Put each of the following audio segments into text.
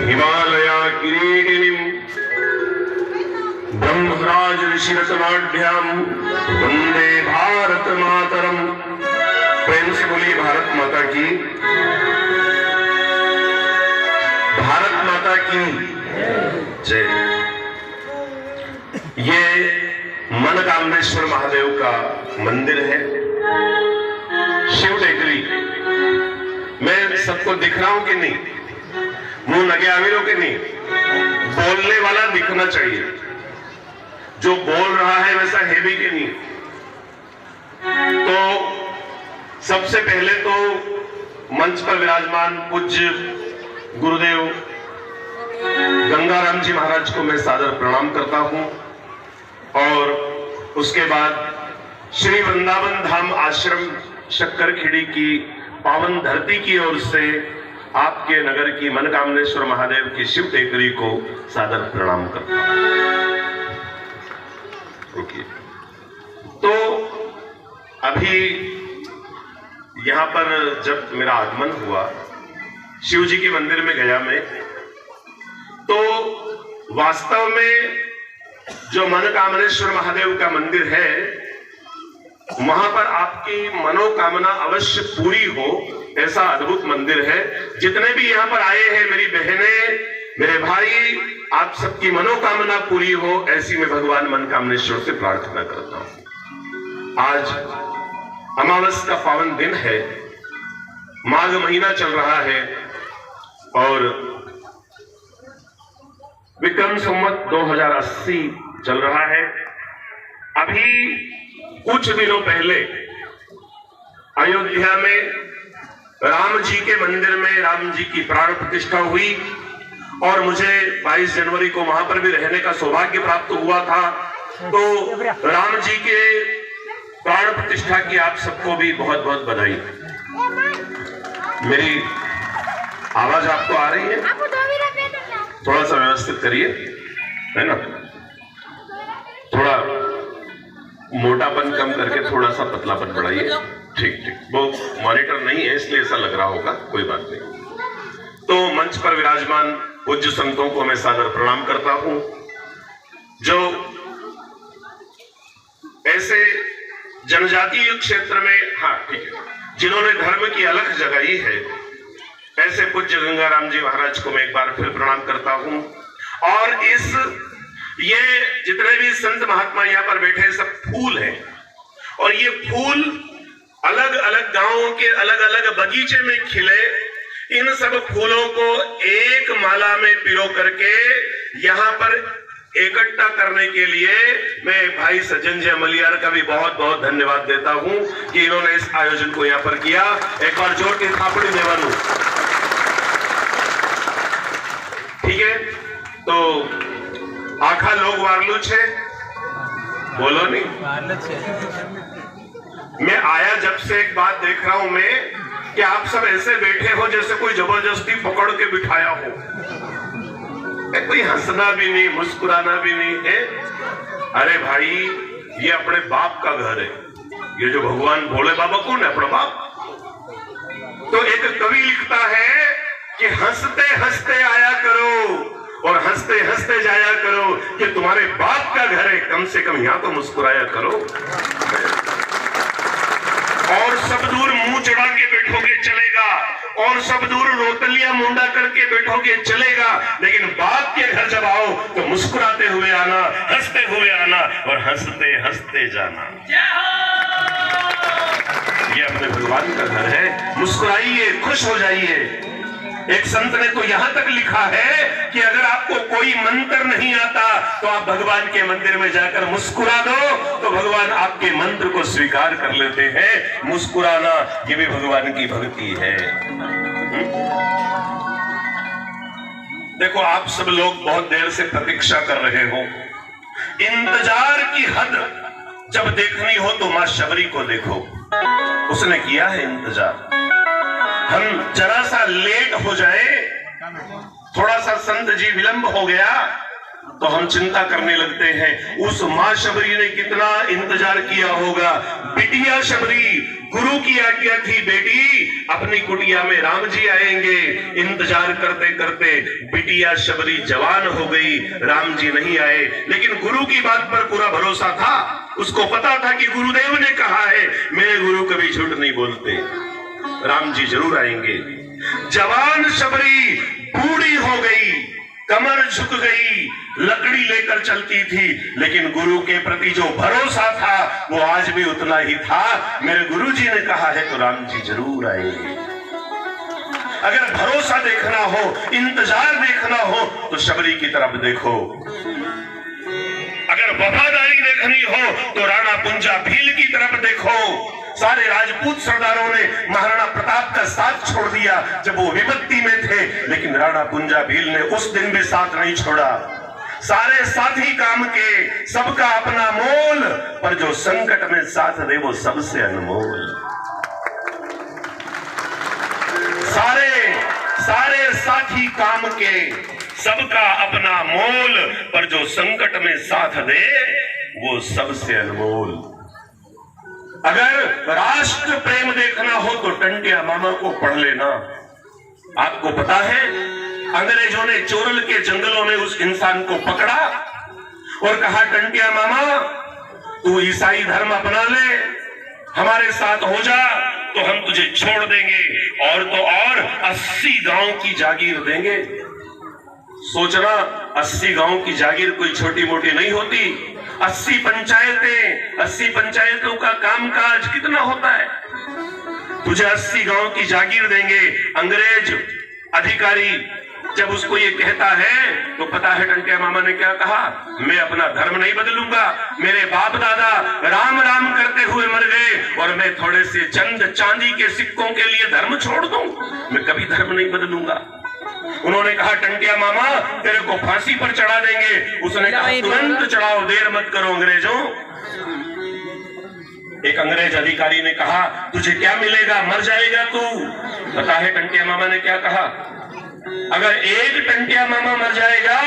हिमालया किरीटिनीं ब्रह्मराज ऋषिरत्नाढ्यां वंदे भारत मातरम। प्रेम से बोलिए भारत माता की, भारत माता की जय। ये मनकामनेश्वर महादेव का मंदिर है, शिव टेकरी। मैं सबको दिख रहा हूं कि नहीं? मुंह लगे आमिरों के नहीं? बोलने वाला दिखना चाहिए, जो बोल रहा है वैसा है भी कि नहीं? तो सबसे पहले तो मंच पर विराजमान पूज्य गुरुदेव गंगाराम जी महाराज को मैं सादर प्रणाम करता हूं, और उसके बाद श्री वृंदावन धाम आश्रम शक्करखेड़ी की पावन धरती की ओर से आपके नगर की मनकामनेश्वर महादेव की शिव टेकरी को सादर प्रणाम करता हूं। तो अभी यहां पर जब मेरा आगमन हुआ, शिव जी के मंदिर में गया मैं, तो वास्तव में जो मनकामनेश्वर महादेव का मंदिर है, वहां पर आपकी मनोकामना अवश्य पूरी हो, ऐसा अद्भुत मंदिर है। जितने भी यहां पर आए हैं, मेरी बहनें, मेरे भाई, आप सबकी मनोकामना पूरी हो, ऐसी मैं भगवान मनकामनेश्वर से प्रार्थना करता हूं। आज अमावस का पावन दिन है, माघ महीना चल रहा है, और विक्रम संवत 2080 चल रहा है। अभी कुछ दिनों पहले अयोध्या में राम जी के मंदिर में राम जी की प्राण प्रतिष्ठा हुई, और मुझे 22 जनवरी को वहां पर भी रहने का सौभाग्य प्राप्त हुआ था। तो राम जी के प्राण प्रतिष्ठा की आप सबको भी बहुत बहुत बधाई। मेरी आवाज आपको आ रही है? थोड़ा सा व्यवस्थित करिए, है ना? थोड़ा मोटापन कम करके थोड़ा सा पतलापन बढ़ाइए। ठीक ठीक, वो मॉनिटर नहीं है इसलिए ऐसा लग रहा होगा, कोई बात नहीं। तो मंच पर विराजमान पूज्य संतों को मैं सादर प्रणाम करता हूं, जो ऐसे जनजातीय क्षेत्र में, हाँ ठीक है, जिन्होंने धर्म की अलख जगाई है, ऐसे पूज्य गंगाराम जी महाराज को मैं एक बार फिर प्रणाम करता हूं। और ये जितने भी संत महात्मा यहाँ पर बैठे सब फूल हैं, और ये फूल अलग अलग गांवों के अलग अलग बगीचे में खिले। इन सब फूलों को एक माला में पिरो करके यहाँ पर इकट्ठा करने के लिए मैं भाई सज्जन जी अमलियार का भी बहुत बहुत धन्यवाद देता हूं कि इन्होंने इस आयोजन को यहाँ पर किया। एक बार जोर के थापड़ी देवानू। ठीक है, तो आखा लोग वारलू छे, बोलो नहीं। मैं आया जब से एक बात देख रहा हूं मैं, कि आप सब ऐसे बैठे हो जैसे कोई जबरदस्ती पकड़ के बिठाया हो। कोई हंसना भी नहीं, मुस्कुराना भी नहीं है। अरे भाई, ये अपने बाप का घर है। ये जो भगवान भोले बाबा कौन है? अपना बाप। तो एक कवि लिखता है कि हंसते हंसते आया करो और हंसते हंसते जाया करो, कि तुम्हारे बाप का घर है, कम से कम यहां तो मुस्कुराया करो। और सब दूर मुंह चढ़ा के बैठोगे चलेगा, और सब दूर रोतलियां मुंडा करके बैठोगे चलेगा, लेकिन बाप के घर जब आओ तो मुस्कुराते हुए आना, हंसते हुए आना और हंसते हंसते जाना। ये अपने भगवान का घर है। मुस्कुराइए, खुश हो जाइए। एक संत ने तो यहां तक लिखा है कि अगर आपको कोई मंत्र नहीं आता तो आप भगवान के मंदिर में जाकर मुस्कुरा दो, तो भगवान आपके मंत्र को स्वीकार कर लेते हैं। मुस्कुराना ये भी भगवान की भक्ति है। देखो, आप सब लोग बहुत देर से प्रतीक्षा कर रहे हो। इंतजार की हद जब देखनी हो तो मां शबरी को देखो, उसने किया है इंतजार। हम जरा सा लेट हो जाए, थोड़ा सा संत जी विलंब हो गया, तो हम चिंता करने लगते हैं उस मां शबरी ने कितना इंतजार किया होगा। बिटिया शबरी, गुरु की आज्ञा थी, बेटी अपनी कुटिया में राम जी आएंगे। इंतजार करते करते बिटिया शबरी जवान हो गई, राम जी नहीं आए। लेकिन गुरु की बात पर पूरा भरोसा था, उसको पता था कि गुरुदेव ने कहा है, मेरे गुरु कभी झूठ नहीं बोलते, राम जी जरूर आएंगे। जवान शबरी बूढ़ी हो गई, कमर झुक गई, लकड़ी लेकर चलती थी, लेकिन गुरु के प्रति जो भरोसा था वो आज भी उतना ही था। मेरे गुरु जी ने कहा है तो राम जी जरूर आएंगे। अगर भरोसा देखना हो, इंतजार देखना हो तो शबरी की तरफ देखो। अगर वफादारी देखनी हो तो राणा पुंजा भील की तरफ देखो। सारे राजपूत सरदारों ने महाराणा प्रताप का साथ छोड़ दिया जब वो विपत्ति में थे, लेकिन राणा पुंजा भील ने उस दिन भी साथ नहीं छोड़ा। सारे साथी काम के, सबका अपना मोल, पर जो संकट में साथ दे वो सबसे अनमोल। सारे साथी काम के, सबका अपना मोल, पर जो संकट में साथ दे वो सबसे अनमोल। अगर राष्ट्र प्रेम देखना हो तो टंटिया मामा को पढ़ लेना। आपको पता है अंग्रेजों ने चोरल के जंगलों में उस इंसान को पकड़ा और कहा, टंटिया मामा तू ईसाई धर्म अपना ले, हमारे साथ हो जा तो हम तुझे छोड़ देंगे, और तो और 80 गांव की जागीर देंगे। सोचना 80 गांव की जागीर कोई छोटी मोटी नहीं होती। 80 पंचायतें, 80 पंचायतों का कामकाज कितना होता है। तुझे 80 गांव की जागीर देंगे। अंग्रेज अधिकारी जब उसको ये कहता है तो पता है टंटिया मामा ने क्या कहा, मैं अपना धर्म नहीं बदलूंगा, मेरे बाप दादा राम राम करते हुए मर गए और मैं थोड़े से चंद चांदी के सिक्कों के लिए धर्म छोड़ दूं, मैं कभी धर्म नहीं बदलूंगा। उन्होंने कहा, टंटिया मामा तेरे को फांसी पर चढ़ा देंगे। उसने कहा, तुरंत चढ़ाओ, देर मत करो अंग्रेजों। एक अंग्रेज अधिकारी ने कहा, तुझे क्या मिलेगा, मर जाएगा तू। पता है टंटिया मामा ने क्या कहा, अगर एक टंटिया मामा मर जाएगा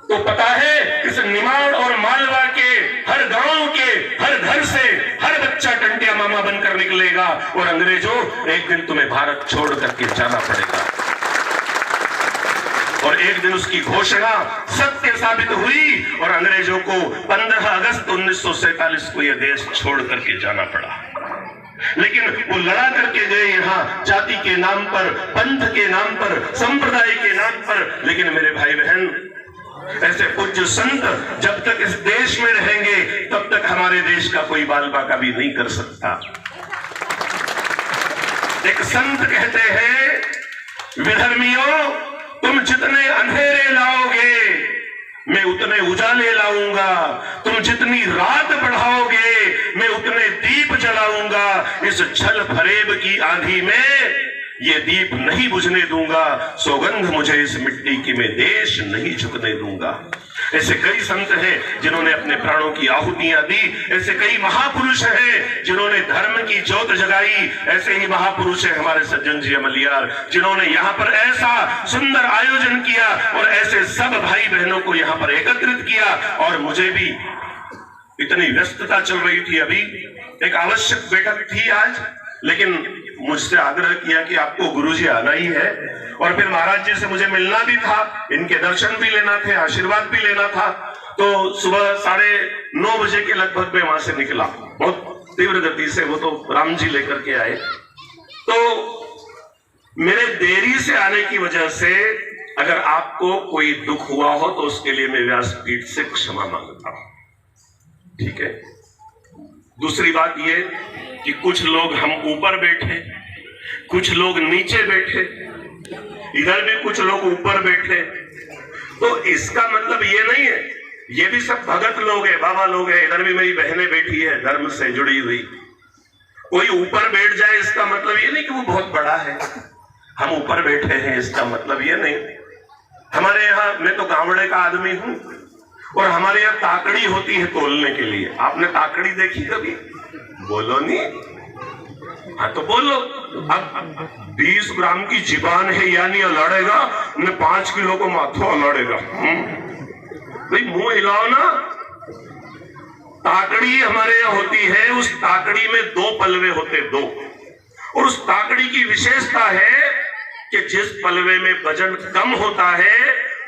तो पता है इस निमाड़ और मालवा के हर गांव के हर घर से हर बच्चा टंटिया मामा बनकर निकलेगा, और अंग्रेजों एक दिन तुम्हें भारत छोड़ करके जाना पड़ेगा। और एक दिन उसकी घोषणा सत्य साबित हुई और अंग्रेजों को 15 अगस्त 1947 को यह देश छोड़ करके जाना पड़ा। लेकिन वो लड़ा करके गए यहाँ जाति के नाम पर, पंथ के नाम पर, संप्रदाय के नाम पर। लेकिन मेरे भाई बहन, ऐसे पूज्य संत जब तक इस देश में रहेंगे तब तक हमारे देश का कोई बाल बाका भी नहीं कर सकता। एक संत कहते हैं, विधर्मियों तुम जितने अंधेरे लाओगे मैं उतने उजाले लाऊंगा, तुम जितनी रात बढ़ाओगे मैं उतने दीप जलाऊंगा। इस छल फरेब की आंधी में ये दीप नहीं बुझने दूंगा, सौगंध मुझे इस मिट्टी की मैं देश नहीं झुकने दूंगा। ऐसे कई संत हैं जिन्होंने अपने प्राणों की आहुतियां दी, ऐसे कई महापुरुष हैं जिन्होंने धर्म की ज्योत जगाई। ऐसे ही महापुरुष है हमारे सज्जन जी अमलियार, जिन्होंने यहाँ पर ऐसा सुंदर आयोजन किया और ऐसे सब भाई बहनों को यहाँ पर एकत्रित किया। और मुझे भी इतनी व्यस्तता चल रही थी, अभी एक आवश्यक बैठक थी आज, लेकिन मुझसे आग्रह किया कि आपको गुरुजी आना ही है, और फिर महाराज जी से मुझे मिलना भी था, इनके दर्शन भी लेना थे, आशीर्वाद भी लेना था। तो सुबह 9:30 बजे के लगभग मैं वहां से निकला, बहुत तीव्र गति से, वो तो राम जी लेकर के आए। तो मेरे देरी से आने की वजह से अगर आपको कोई दुख हुआ हो तो उसके लिए मैं व्यासपीठ से क्षमा मांगता हूं, ठीक है। दूसरी बात ये कि कुछ लोग हम ऊपर बैठे, कुछ लोग नीचे बैठे, इधर भी कुछ लोग ऊपर बैठे, तो इसका मतलब ये नहीं है, ये भी सब भगत लोग हैं, बाबा लोग हैं। इधर भी मेरी बहनें बैठी है धर्म से जुड़ी हुई। कोई ऊपर बैठ जाए इसका मतलब ये नहीं कि वो बहुत बड़ा है, हम ऊपर बैठे हैं इसका मतलब ये नहीं। हमारे यहाँ, मैं तो गावड़े का आदमी हूं और हमारे यहाँ ताकड़ी होती है तोलने के लिए। आपने ताकड़ी देखी कभी? बोलो नहीं, हाँ तो बोलो। अब 20 ग्राम की जीबान है, यानी लड़ेगा, 5 किलो को माथो लड़ेगा। भाई मुंह हिलाओ ना। ताकड़ी हमारे यहाँ होती है, उस ताकड़ी में 2 पलवे होते, 2। और उस ताकड़ी की विशेषता है कि जिस पलवे में वजन कम होता है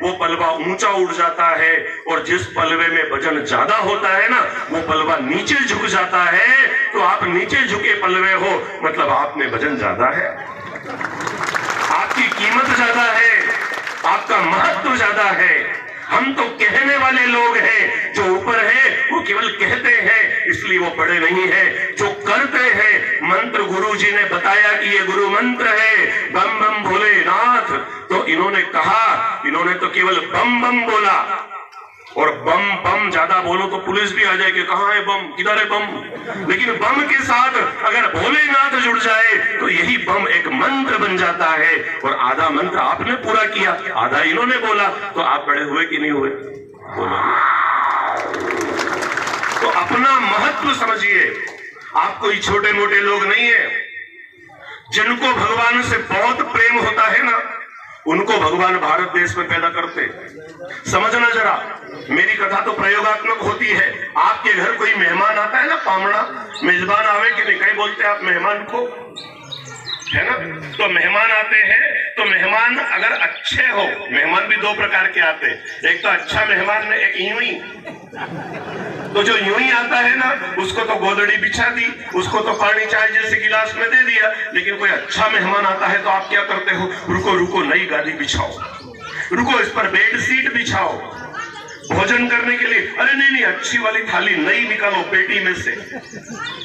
वो पलवा ऊंचा उड़ जाता है, और जिस पलवे में वजन ज्यादा होता है ना वो पलवा नीचे झुक जाता है। तो आप नीचे झुके पलवे हो, मतलब आप में वजन ज्यादा है, आपकी कीमत ज्यादा है, आपका महत्व ज्यादा है। हम तो कहने वाले लोग हैं, जो ऊपर है वो केवल कहते हैं, इसलिए वो बड़े नहीं है। जो करते हैं, मंत्र गुरु जी ने बताया कि ये गुरु मंत्र है, बम बम भोलेनाथ, तो इन्होंने कहा, इन्होंने तो केवल बम बम बोला। और बम बम ज्यादा बोलो तो पुलिस भी आ जाएगी, कहाँ है बम, किधर है बम। लेकिन बम के साथ अगर भोलेनाथ जुड़ जाए तो यही बम एक मंत्र बन जाता है। और आधा मंत्र आपने पूरा किया, आधा इन्होंने बोला, तो आप बड़े हुए कि नहीं हुए? बोलो। तो अपना महत्व समझिए। आप कोई छोटे मोटे लोग नहीं है। जिनको भगवान से बहुत प्रेम होता है ना, उनको भगवान भारत देश में पैदा करते। समझना जरा, मेरी कथा तो प्रयोगात्मक होती है। आपके घर कोई मेहमान आता है ना, पामड़ा मेजबान आवे कि नहीं, कहीं बोलते आप मेहमान को, है ना। तो मेहमान आते हैं, तो मेहमान अगर अच्छे हो, मेहमान भी 2 प्रकार के आते हैं, एक तो अच्छा मेहमान ने, एक यूं ही। तो जो यूं ही आता है ना, उसको तो गोदड़ी बिछा दी, उसको तो पानी चाय जैसे गिलास में दे दिया। लेकिन कोई अच्छा मेहमान आता है तो आप क्या करते हो? रुको रुको, नई गादी बिछाओ, रुको इस पर बेड सीट बिछाओ, भोजन करने के लिए, अरे नहीं नहीं, अच्छी वाली थाली नई निकालो पेटी में से।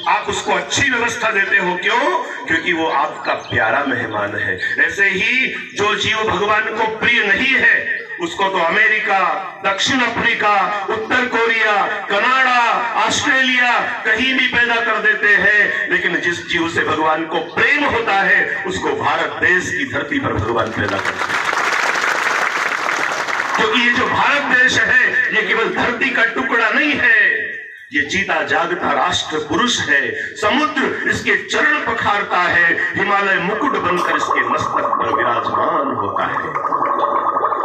आप उसको अच्छी व्यवस्था देते हो, क्यों? क्योंकि वो आपका प्यारा मेहमान है। ऐसे ही जो जीव भगवान को प्रिय नहीं है, उसको तो अमेरिका, दक्षिण अफ्रीका, उत्तर कोरिया, कनाडा, ऑस्ट्रेलिया कहीं भी पैदा कर देते हैं। लेकिन जिस जीव से भगवान को प्रेम होता है, उसको भारत देश की धरती पर भगवान पैदा करते हैं। क्योंकि ये जो भारत देश है, ये केवल धरती का टुकड़ा नहीं है, ये जीता जागता राष्ट्र पुरुष है। समुद्र इसके चरण पखारता है, हिमालय मुकुट बनकर इसके मस्तक पर विराजमान होता है।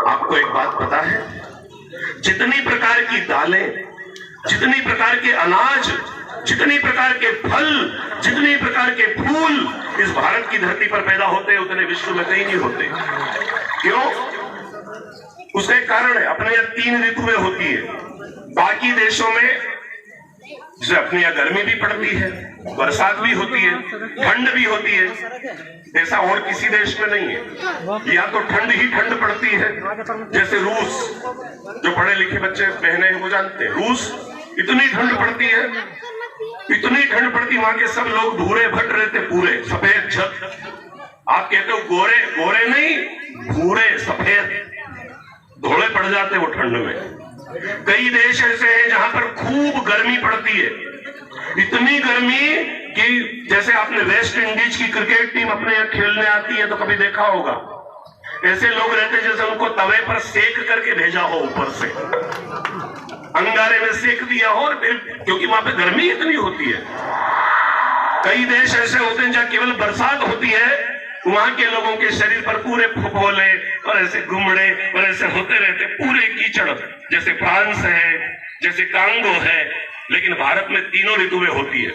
आपको एक बात पता है, जितनी प्रकार की दालें, जितनी प्रकार के अनाज, जितनी प्रकार के फल, जितनी प्रकार के फूल इस भारत की धरती पर पैदा होते हैं, उतने विश्व में कहीं नहीं होते। क्यों? उसका एक कारण है, अपने यहाँ 3 ऋतुएं होती है। बाकी देशों में जैसे अपने यहाँ गर्मी भी पड़ती है, बरसात भी होती है, ठंड भी होती है। ऐसा और किसी देश में नहीं है। या तो ठंड ही ठंड पड़ती है, जैसे रूस, जो पढ़े लिखे बच्चे बहने हैं वो जानते हैं, रूस इतनी ठंड पड़ती है, इतनी ठंड पड़ती, वहां के सब लोग भूरे भट रहते, पूरे सफेद छत। आप कहते हो गोरे, गोरे नहीं, भूरे सफेद, धोले पड़ जाते वो ठंड में। कई देश ऐसे हैं जहां पर खूब गर्मी पड़ती है, इतनी गर्मी कि जैसे आपने वेस्ट इंडीज की क्रिकेट टीम अपने यहाँ खेलने आती है तो कभी देखा होगा, ऐसे लोग रहते जैसे उनको तवे पर सेक करके भेजा हो, ऊपर से अंगारे में सेक दिया हो, और फिर क्योंकि वहां पे गर्मी इतनी होती है। कई देश ऐसे होते हैं जहां केवल बरसात होती है, वहां के लोगों के शरीर पर पूरे फफोले और ऐसे गुमड़े और ऐसे होते रहते, पूरे कीचड़, जैसे फ्रांस है, जैसे कांगो है। लेकिन भारत में 3 ऋतुएं होती है।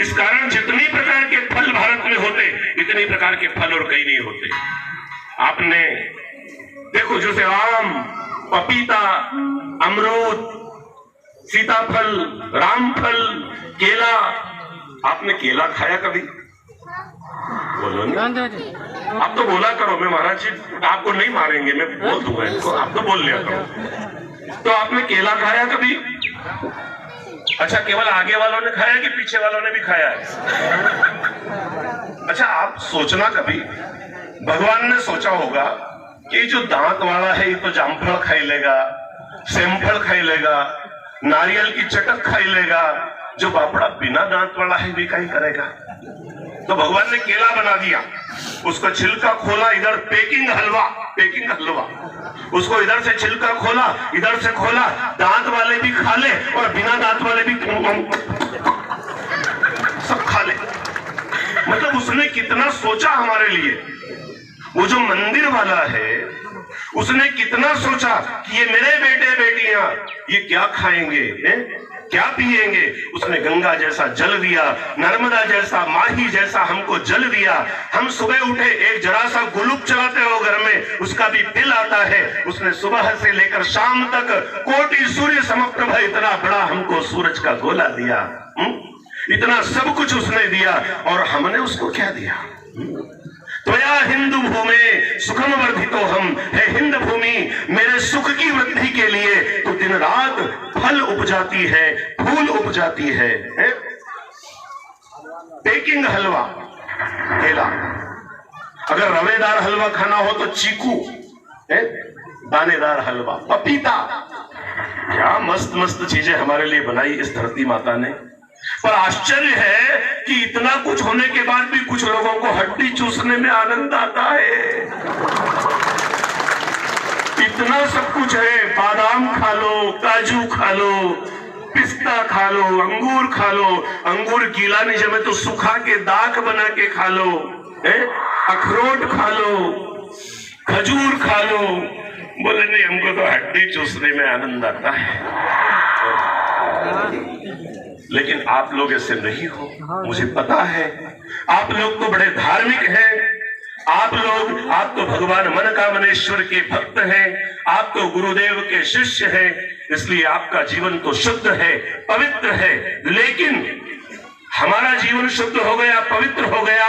इस कारण जितनी प्रकार के फल भारत में होते, इतनी प्रकार के फल और कहीं नहीं होते। आपने देखो, जैसे आम, पपीता, अमरूद, सीताफल, रामफल, केला। आपने केला खाया कभी? बोलो नहीं। आप तो बोला करो, मैं महाराज जी आपको नहीं मारेंगे, मैं बोल दूंगा इनको, आप तो बोल लिया करो। तो आपने केला खाया कभी? अच्छा, केवल आगे वालों ने खाया कि पीछे वालों ने भी खाया है? अच्छा, आप सोचना कभी, भगवान ने सोचा होगा कि जो दांत वाला है ये तो जामफल खाई लेगा, सेमफल खाई लेगा, नारियल की चटक खाई लेगा, जो बापड़ा बिना दांत वाला है भी कहीं करेगा। तो भगवान ने केला बना दिया, उसका छिलका खोला, इधर पेकिंग हलवा, पेकिंग हलवा, उसको इधर से छिलका खोला, इधर से खोला, दांत वाले भी खा ले और बिना दांत वाले भी सब खा ले। मतलब उसने कितना सोचा हमारे लिए। वो जो मंदिर वाला है उसने कितना सोचा कि ये मेरे बेटे बेटियां ये क्या खाएंगे, क्या पिएंगे। उसने गंगा जैसा जल दिया, नर्मदा जैसा, माही जैसा हमको जल दिया। हम सुबह उठे, एक जरा सा गुलूब चलाते हो घर में, उसका भी बिल आता है। उसने सुबह से लेकर शाम तक कोटि सूर्य समप्रभ इतना बड़ा हमको सूरज का गोला दिया। इतना सब कुछ उसने दिया और हमने उसको क्या दिया। त्वया हिंदू भूमि सुखम वर्धितो हम, है हिंद भूमि मेरे सुख की वृद्धि के लिए तो दिन रात फल उपजाती है, फूल उपजाती है। पेकिंग हलवा, केला, अगर रवेदार हलवा खाना हो तो चीकू, दानेदार हलवा, पपीता, क्या मस्त मस्त चीजें हमारे लिए बनाई इस धरती माता ने। पर आश्चर्य है कि इतना कुछ होने के बाद भी कुछ लोगों को हड्डी चूसने में आनंद आता है। इतना सब कुछ है, बादाम खा लो, काजू खा लो, पिस्ता खा लो, अंगूर खा लो, अंगूर गीला नहीं जमे तो सुखा के दाग बना के खा लो, अखरोट खा लो, खजूर खा लो। बोले नहीं, हमको तो हड्डी चूसने में आनंद आता है। लेकिन आप लोग ऐसे नहीं हो, मुझे पता है। आप लोग तो बड़े धार्मिक हैं, आप तो भगवान मनकामनेश्वर के भक्त हैं, आप तो गुरुदेव के शिष्य हैं, इसलिए आपका जीवन तो शुद्ध है, पवित्र है। लेकिन हमारा जीवन शुद्ध हो गया, पवित्र हो गया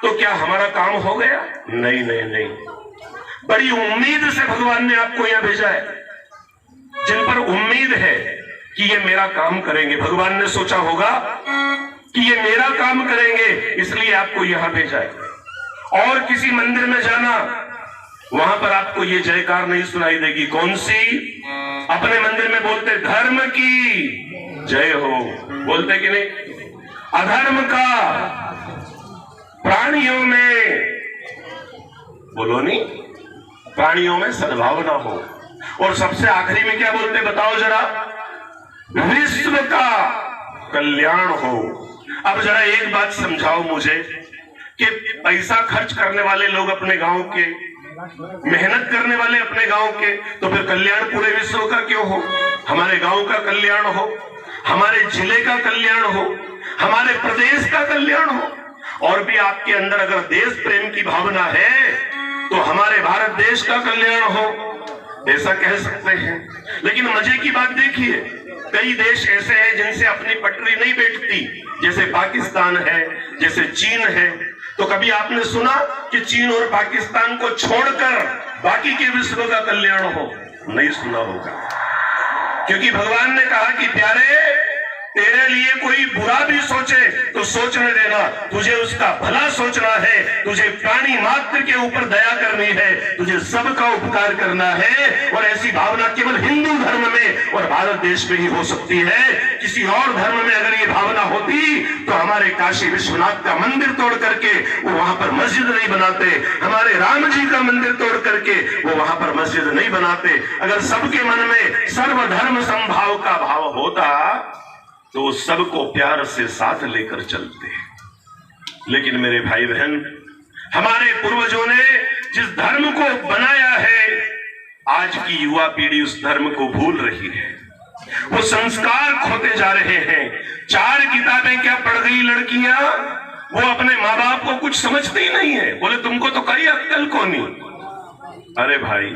तो क्या हमारा काम हो गया? नहीं नहीं नहीं। बड़ी उम्मीद से भगवान ने आपको यहां भेजा है। जिन पर उम्मीद है कि ये मेरा काम करेंगे, भगवान ने सोचा होगा कि ये मेरा काम करेंगे, इसलिए आपको यहां भेजा है। और किसी मंदिर में जाना, वहां पर आपको ये जयकार नहीं सुनाई देगी। कौन सी? अपने मंदिर में बोलते धर्म की जय हो, बोलते कि नहीं? अधर्म का, प्राणियों में बोलो नहीं, प्राणियों में सद्भावना हो। और सबसे आखिरी में क्या बोलते बताओ जरा? विश्व का कल्याण हो। अब जरा एक बात समझाओ मुझे कि पैसा खर्च करने वाले लोग अपने गांव के, मेहनत करने वाले अपने गांव के, तो फिर कल्याण पूरे विश्व का क्यों हो? हमारे गांव का कल्याण हो, हमारे जिले का कल्याण हो, हमारे प्रदेश का कल्याण हो। और भी आपके अंदर अगर देश प्रेम की भावना है तो हमारे भारत देश का कल्याण हो, ऐसा कह सकते हैं। लेकिन मजे की बात देखिए, कई देश ऐसे हैं जिनसे अपनी पटरी नहीं बैठती, जैसे पाकिस्तान है, जैसे चीन है। तो कभी आपने सुना कि चीन और पाकिस्तान को छोड़कर बाकी के विश्व का कल्याण हो? नहीं सुना होगा, क्योंकि भगवान ने कहा कि प्यारे, तेरे लिए कोई बुरा भी सोचे तो सोचने देना, तुझे उसका भला सोचना है, तुझे प्राणी मात्र के ऊपर दया करनी है, तुझे सबका उपकार करना है। और ऐसी भावना केवल हिंदू धर्म में और भारत देश में ही हो सकती है। किसी और धर्म में अगर ये भावना होती तो हमारे काशी विश्वनाथ का मंदिर तोड़ करके वो वहां पर मस्जिद नहीं बनाते, हमारे राम जी का मंदिर तोड़ करके वो वहां पर मस्जिद नहीं बनाते। अगर सबके मन में सर्वधर्म समभाव का भाव होता तो सबको प्यार से साथ लेकर चलते। लेकिन मेरे भाई बहन, हमारे पूर्वजों ने जिस धर्म को बनाया है, आज की युवा पीढ़ी उस धर्म को भूल रही है। वो संस्कार खोते जा रहे हैं। 4 किताबें क्या पढ़ गई लड़कियां, वो अपने माँ बाप को कुछ समझती ही नहीं है। बोले तुमको तो कई अक्ल को नहीं। अरे भाई,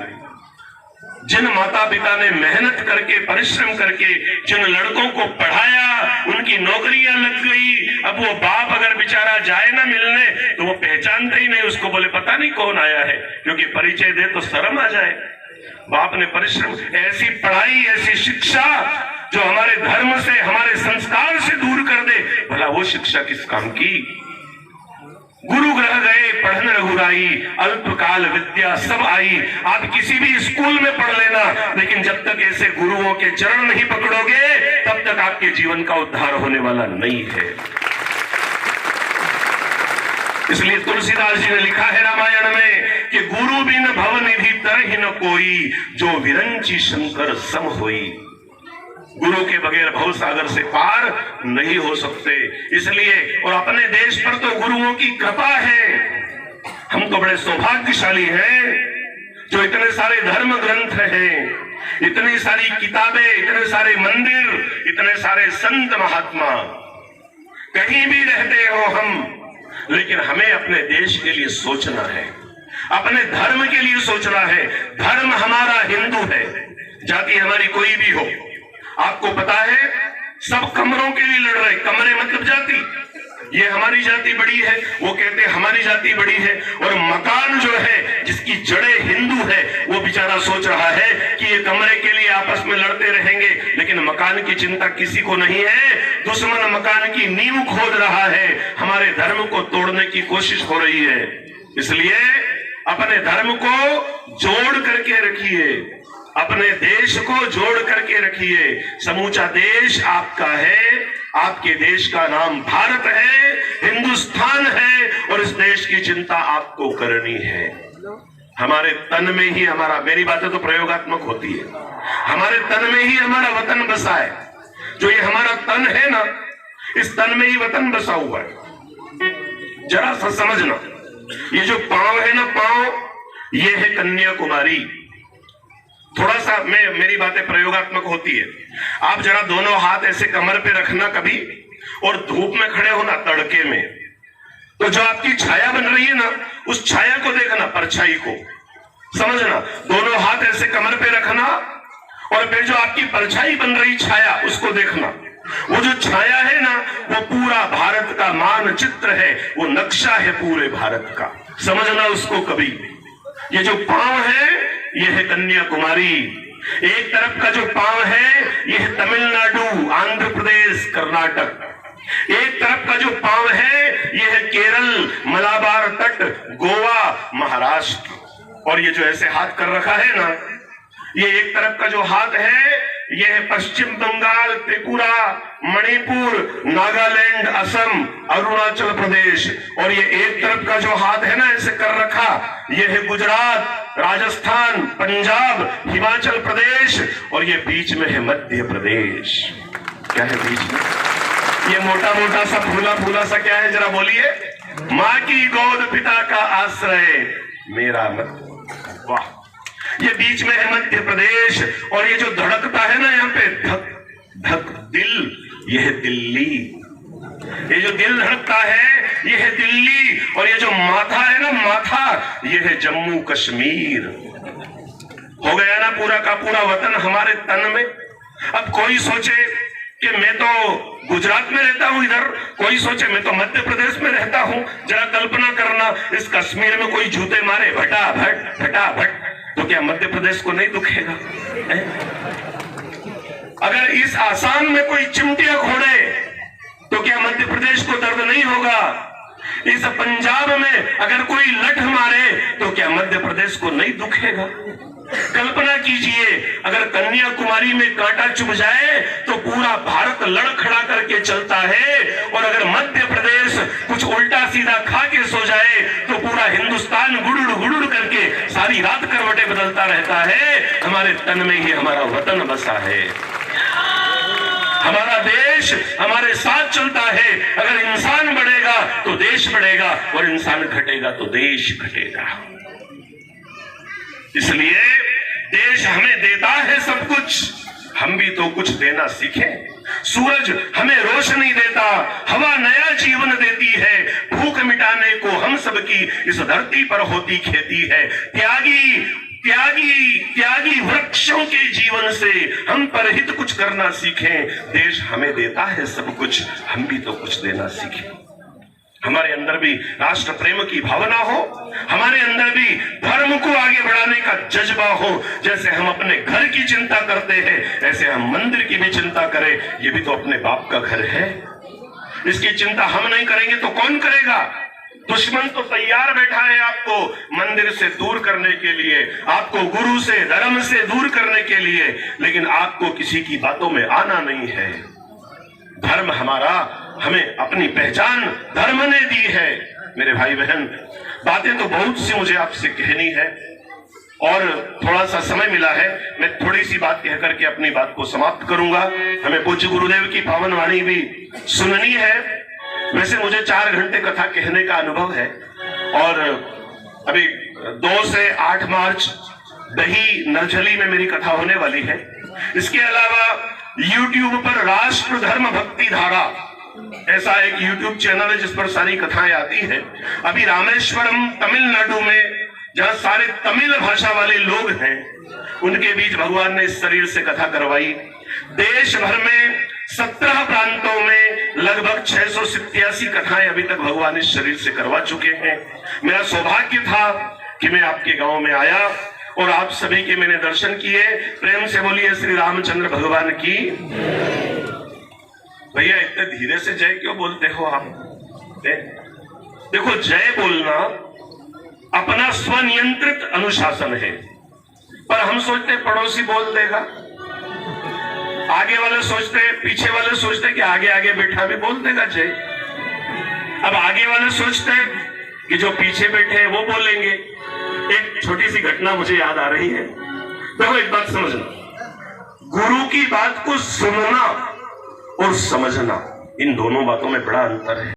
जिन माता पिता ने मेहनत करके, परिश्रम करके जिन लड़कों को पढ़ाया, उनकी नौकरियां लग गई। अब वो बाप अगर बेचारा जाए ना मिलने तो वो पहचानते ही नहीं उसको, बोले पता नहीं कौन आया है, क्योंकि परिचय दे तो शर्म आ जाए। बाप ने परिश्रम, ऐसी पढ़ाई, ऐसी शिक्षा जो हमारे धर्म से, हमारे संस्कार से दूर कर दे, भला वो शिक्षा किस काम की? गुरु ग्रह गए पढ़न रघुराई, अल्पकाल विद्या सब आई। आप किसी भी स्कूल में पढ़ लेना, लेकिन जब तक ऐसे गुरुओं के चरण नहीं पकड़ोगे तब तक आपके जीवन का उद्धार होने वाला नहीं है। इसलिए तुलसीदास जी ने लिखा है रामायण में कि गुरु बिन भव निधि तरहि न कोई, जो विरंची शंकर सम होई। गुरु के बगैर भव सागर से पार नहीं हो सकते। इसलिए, और अपने देश पर तो गुरुओं की कृपा है। हम तो बड़े सौभाग्यशाली हैं। जो इतने सारे धर्म ग्रंथ हैं, इतनी सारी किताबें, इतने सारे मंदिर, इतने सारे संत महात्मा, कहीं भी रहते हो हम, लेकिन हमें अपने देश के लिए सोचना है, अपने धर्म के लिए सोचना है। धर्म हमारा हिंदू है, जाति हमारी कोई भी हो। आपको पता है सब कमरों के लिए लड़ रहे, कमरे मतलब जाति। ये हमारी जाति बड़ी है, वो कहते हैं हमारी जाति बड़ी है, और मकान जो है जिसकी जड़ें हिंदू है वो बेचारा सोच रहा है कि ये कमरे के लिए आपस में लड़ते रहेंगे, लेकिन मकान की चिंता किसी को नहीं है। दुश्मन मकान की नींव खोद रहा है, हमारे धर्म को तोड़ने की कोशिश हो रही है। इसलिए अपने धर्म को जोड़ करके रखिए, अपने देश को जोड़ करके रखिए। समूचा देश आपका है, आपके देश का नाम भारत है, हिंदुस्तान है, और इस देश की चिंता आपको करनी है। हमारे तन में ही हमारा, मेरी बातें तो प्रयोगात्मक होती है, हमारे तन में ही हमारा वतन बसा है। जो ये हमारा तन है ना, इस तन में ही वतन बसा हुआ है। जरा सा समझना, ये जो पांव है ना, पांव, ये है कन्याकुमारी। थोड़ा सा मेरी बातें प्रयोगात्मक होती है। आप जरा दोनों हाथ ऐसे कमर पे रखना कभी, और धूप में खड़े होना तड़के में, तो जो आपकी छाया बन रही है ना, उस छाया को देखना, परछाई को समझना। दोनों हाथ ऐसे कमर पे रखना, और फिर जो आपकी परछाई बन रही छाया, उसको देखना। वो जो छाया है ना, वो पूरा भारत का मानचित्र है, वो नक्शा है पूरे भारत का, समझना उसको कभी। ये जो पांव है, ये है कन्याकुमारी। एक तरफ का जो पांव है, ये है तमिलनाडु, आंध्र प्रदेश, कर्नाटक। एक तरफ का जो पांव है, ये है केरल, मलाबार तट, गोवा, महाराष्ट्र। और ये जो ऐसे हाथ कर रखा है ना, ये एक तरफ का जो हाथ है, ये है पश्चिम बंगाल, त्रिपुरा, मणिपुर, नागालैंड, असम, अरुणाचल प्रदेश। और ये एक तरफ का जो हाथ है ना, ऐसे कर रखा, ये है गुजरात, राजस्थान, पंजाब, हिमाचल प्रदेश, और ये बीच में है मध्य प्रदेश। क्या है बीच में? ये मोटा मोटा सा फूला फूला सा क्या है, जरा बोलिए। माँ की गोद, पिता का आश्रय, मेरा मत। वाह, ये बीच में है मध्य प्रदेश। और ये जो धड़कता है ना यहाँ पे, धक धक दिल, ये है दिल्ली। ये जो दिल धड़कता है, ये है दिल्ली। और ये जो माथा है ना, माथा, ये है जम्मू कश्मीर। हो गया ना पूरा का पूरा वतन हमारे तन में। अब कोई सोचे कि मैं तो गुजरात में रहता हूं, इधर कोई सोचे मैं तो मध्य प्रदेश में रहता हूं। जरा कल्पना करना, इस कश्मीर में कोई जूते मारे भटाभट भटाभट, तो क्या मध्य प्रदेश को नहीं दुखेगा? अगर इस आसाम में कोई चिमटियां खोड़े, तो क्या मध्य प्रदेश को दर्द नहीं होगा? इस पंजाब में अगर कोई लठ मारे, तो क्या मध्य प्रदेश को नहीं दुखेगा? कल्पना कीजिए, अगर कन्याकुमारी में कांटा चुभ जाए तो पूरा भारत लड़ खड़ा करके चलता है, और अगर मध्य प्रदेश कुछ उल्टा सीधा खा के सो जाए तो पूरा हिंदुस्तान गुड़ुड़ गुड़ुड़ करके सारी रात करवटें बदलता रहता है। हमारे तन में ही हमारा वतन बसा है, हमारा देश हमारे साथ चलता है। अगर इंसान बढ़ेगा तो देश बढ़ेगा, और इंसान घटेगा तो देश घटेगा। इसलिए देश हमें देता है सब कुछ, हम भी तो कुछ देना सीखें। सूरज हमें रोशनी देता, हवा नया जीवन देती है, भूख मिटाने को हम सबकी इस धरती पर होती खेती है। त्यागी त्यागी त्यागी वृक्षों के जीवन से हम परहित कुछ करना सीखें। देश हमें देता है सब कुछ, हम भी तो कुछ देना सीखें। हमारे अंदर भी राष्ट्र प्रेम की भावना हो, हमारे अंदर भी धर्म को आगे बढ़ाने का जज्बा हो। जैसे हम अपने घर की चिंता करते हैं, ऐसे हम मंदिर की भी चिंता करें। ये भी तो अपने बाप का घर है, इसकी चिंता हम नहीं करेंगे तो कौन करेगा? दुश्मन तो तैयार बैठा है आपको मंदिर से दूर करने के लिए, आपको गुरु से, धर्म से दूर करने के लिए, लेकिन आपको किसी की बातों में आना नहीं है। धर्म हमारा, हमें अपनी पहचान धर्म ने दी है। मेरे भाई बहन, बातें तो बहुत सी मुझे आपसे कहनी है, और थोड़ा सा समय मिला है, मैं थोड़ी सी बात कह करके अपनी बात को समाप्त करूंगा। हमें पूज्य गुरुदेव की पावन वाणी भी सुननी है। वैसे मुझे 4 घंटे कथा कहने का अनुभव है, और अभी 2 से 8 मार्च दही नरझली में मेरी कथा होने वाली है। इसके अलावा YouTube पर राष्ट्र धर्म भक्ति धारा ऐसा एक YouTube चैनल है जिस पर सारी कथाएं आती है। अभी रामेश्वरम तमिलनाडु में जहां सारे तमिल भाषा वाले लोग हैं उनके बीच भगवान ने इस शरीर से कथा करवाई। देश भर में 17 प्रांतों में लगभग 687 कथाएं अभी तक भगवान इस शरीर से करवा चुके हैं। मेरा सौभाग्य था कि मैं आपके गांव में आया और आप सभी के मैंने दर्शन किए। प्रेम से बोलिए श्री रामचंद्र भगवान की। भैया इतने धीरे से जय क्यों बोलते हो आप? देखो, जय बोलना अपना स्वनियंत्रित अनुशासन है, पर हम सोचते पड़ोसी बोल देगा, आगे वाले सोचते, पीछे वाले सोचते कि आगे आगे बैठा भी बोल देगा जय। अब आगे वाले सोचते कि जो पीछे बैठे हैं वो बोलेंगे। एक छोटी सी घटना मुझे याद आ रही है। देखो, एक बात समझना, गुरु की बात को सुनना और समझना, इन दोनों बातों में बड़ा अंतर है।